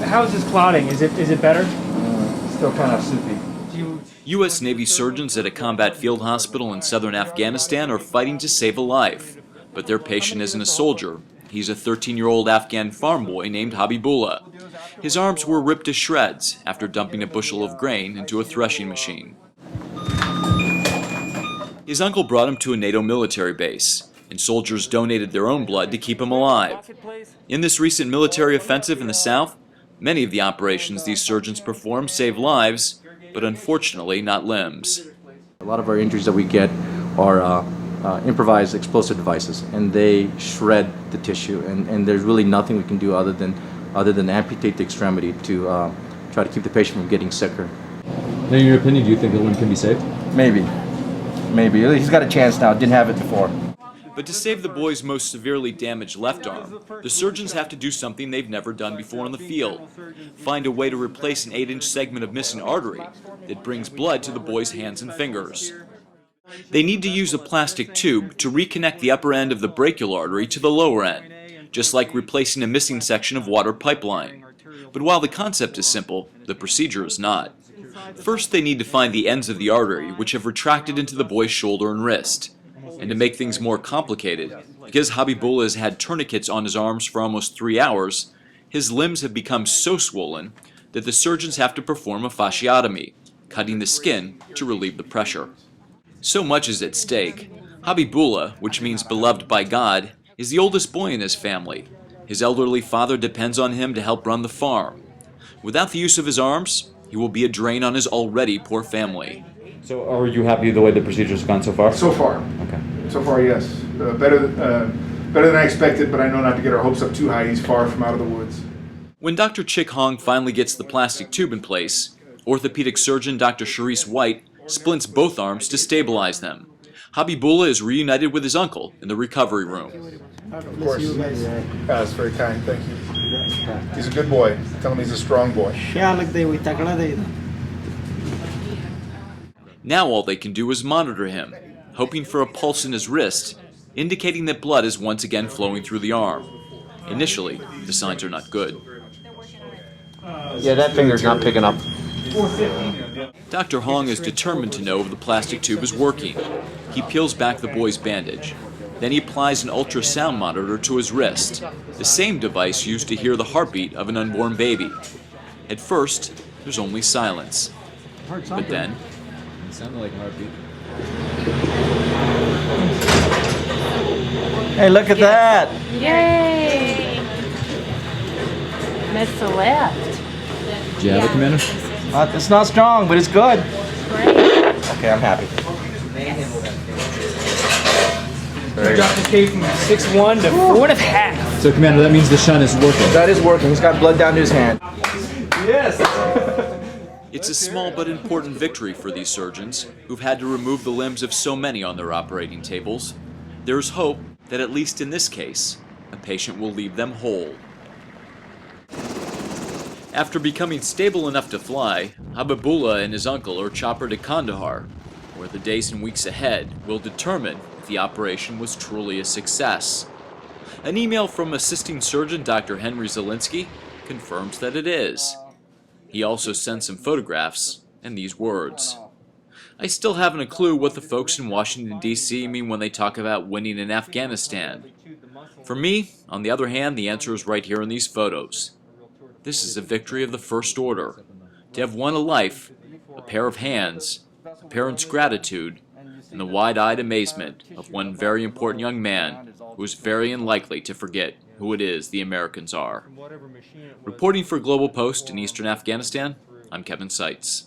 how's this clotting? Is it better? Still kind of soupy. U.S. Navy surgeons at a combat field hospital in southern Afghanistan are fighting to save a life. But their patient isn't a soldier. He's a 13-year-old Afghan farm boy named Habibullah. His arms were ripped to shreds after dumping a bushel of grain into a threshing machine. His uncle brought him to a NATO military base, and soldiers donated their own blood to keep him alive. In this recent military offensive in the South, many of the operations these surgeons perform save lives, but unfortunately not limbs. A lot of our injuries that we get are improvised explosive devices, and they shred the tissue, and there's really nothing we can do other than amputate the extremity to try to keep the patient from getting sicker. Now, in your opinion, do you think the limb can be saved? Maybe. He's got a chance now. Didn't have it before. But to save the boy's most severely damaged left arm, the surgeons have to do something they've never done before in the field. Find a way to replace an 8-inch segment of missing artery that brings blood to the boy's hands and fingers. They need to use a plastic tube to reconnect the upper end of the brachial artery to the lower end, just like replacing a missing section of water pipeline. But while the concept is simple, the procedure is not. First, they need to find the ends of the artery which have retracted into the boy's shoulder and wrist. And to make things more complicated, because Habibullah has had tourniquets on his arms for almost 3 hours, his limbs have become so swollen that the surgeons have to perform a fasciotomy, cutting the skin to relieve the pressure. So much is at stake. Habibullah, which means beloved by God, is the oldest boy in his family. His elderly father depends on him to help run the farm. Without the use of his arms, he will be a drain on his already poor family. So are you happy the way the procedure's gone so far? So far. Okay. So far, yes. Better than I expected, but I know not to get our hopes up too high. He's far from out of the woods. When Dr. Chick Hong finally gets the plastic tube in place, orthopedic surgeon Dr. Charisse White splints both arms to stabilize them. Habibullah is reunited with his uncle in the recovery room. Of course. That's very kind. Thank you. He's a good boy. Tell him he's a strong boy. Now all they can do is monitor him, hoping for a pulse in his wrist, indicating that blood is once again flowing through the arm. Initially, the signs are not good. Yeah, that finger's not picking up. Dr. Hong is determined to know if the plastic tube is working. He peels back the boy's bandage. Then he applies an ultrasound monitor to his wrist, the same device used to hear the heartbeat of an unborn baby. At first, there's only silence. But then, It sounded like a heartbeat. Hey, look at that! Yay! Missed the left. Do you have it, Commander? It's not strong, but it's good. Great. Okay, I'm happy. You dropped the K from 6'1" to 4.5. So, Commander, that means the shunt is working. That is working. He's got blood down to his hand. Yes. it's a small but important victory for these surgeons, who've had to remove the limbs of so many on their operating tables. There's hope that at least in this case, a patient will leave them whole. After becoming stable enough to fly, Habibullah and his uncle are choppered to Kandahar, where the days and weeks ahead will determine if the operation was truly a success. An email from assisting surgeon Dr. Henry Zielinski confirms that it is. He also sent some photographs and these words. I still haven't a clue what the folks in Washington, D.C. mean when they talk about winning in Afghanistan. For me, on the other hand, the answer is right here in these photos. This is a victory of the first order. To have won a life, a pair of hands, a parent's gratitude, and the wide-eyed amazement of one very important young man who is very unlikely to forget who it is the Americans are. Reporting for Global Post in eastern Afghanistan, I'm Kevin Seitz.